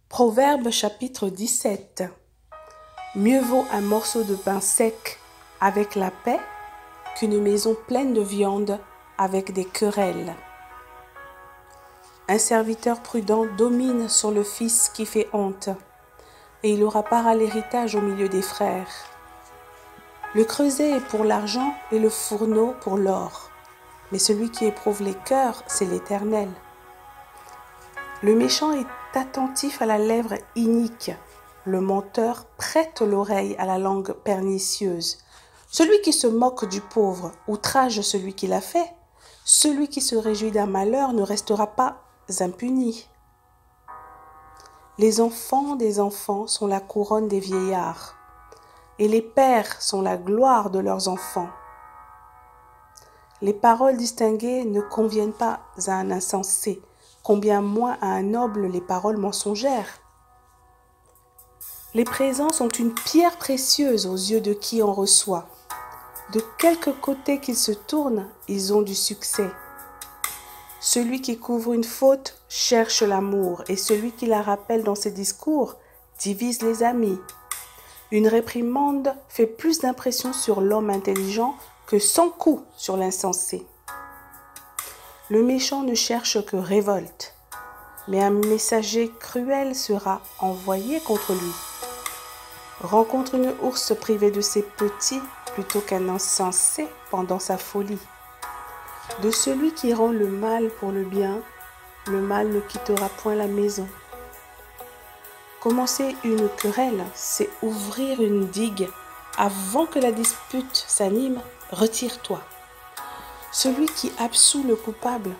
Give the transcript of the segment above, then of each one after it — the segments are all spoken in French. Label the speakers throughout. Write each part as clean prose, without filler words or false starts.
Speaker 1: Proverbe chapitre 17. Mieux vaut un morceau de pain sec avec la paix qu'une maison pleine de viande avec des querelles. Un serviteur prudent domine sur le fils qui fait honte, et il aura part à l'héritage au milieu des frères. Le creuset est pour l'argent et le fourneau pour l'or, mais celui qui éprouve les cœurs, c'est l'Éternel. Le méchant est attentif à la lèvre inique, le menteur prête l'oreille à la langue pernicieuse. Celui qui se moque du pauvre outrage celui qui l'a fait. Celui qui se réjouit d'un malheur ne restera pas impuni. Les enfants des enfants sont la couronne des vieillards, et les pères sont la gloire de leurs enfants. Les paroles distinguées ne conviennent pas à un insensé, combien moins à un noble les paroles mensongères. Les présents sont une pierre précieuse aux yeux de qui en reçoit. De quelque côté qu'ils se tournent, ils ont du succès. Celui qui couvre une faute cherche l'amour, et celui qui la rappelle dans ses discours divise les amis. Une réprimande fait plus d'impression sur l'homme intelligent que 100 coups sur l'insensé. Le méchant ne cherche que révolte, mais un messager cruel sera envoyé contre lui. Rencontre une ours privée de ses petits plutôt qu'un insensé pendant sa folie. De celui qui rend le mal pour le bien, le mal ne quittera point la maison. Commencer une querelle, c'est ouvrir une digue. Avant que la dispute s'anime, retire-toi. Celui qui absout le coupable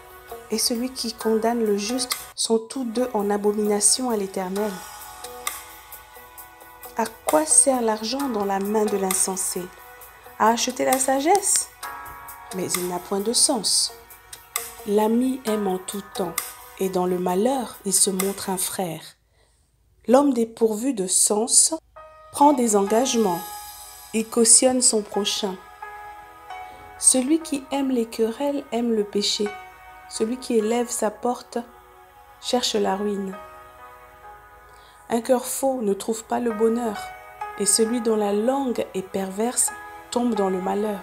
Speaker 1: et celui qui condamne le juste sont tous deux en abomination à l'Éternel. À quoi sert l'argent dans la main de l'insensé? À acheter la sagesse? Mais il n'a point de sens. L'ami aime en tout temps, et dans le malheur, il se montre un frère. L'homme dépourvu de sens prend des engagements, il cautionne son prochain. Celui qui aime les querelles aime le péché. Celui qui élève sa porte cherche la ruine. Un cœur faux ne trouve pas le bonheur, et celui dont la langue est perverse tombe dans le malheur.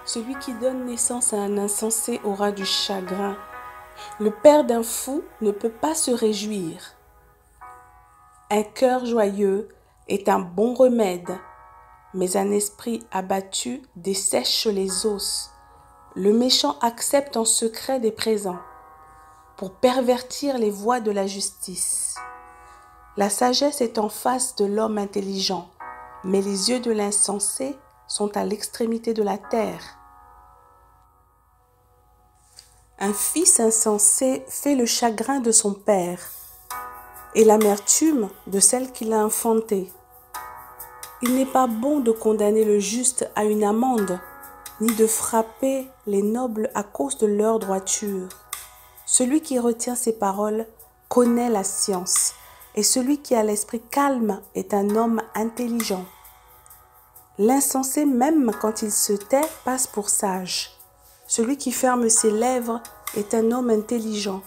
Speaker 1: Celui qui donne naissance à un insensé aura du chagrin. Le père d'un fou ne peut pas se réjouir. Un cœur joyeux est un bon remède, mais un esprit abattu dessèche les os. Le méchant accepte en secret des présents pour pervertir les voies de la justice. La sagesse est en face de l'homme intelligent, mais les yeux de l'insensé sont à l'extrémité de la terre. Un fils insensé fait le chagrin de son père et l'amertume de celle qui l'a enfanté. Il n'est pas bon de condamner le juste à une amende, ni de frapper les nobles à cause de leur droiture. Celui qui retient ses paroles connaît la science, et celui qui a l'esprit calme est un homme intelligent. L'insensé, même quand il se tait, passe pour sage. Celui qui ferme ses lèvres est un homme intelligent.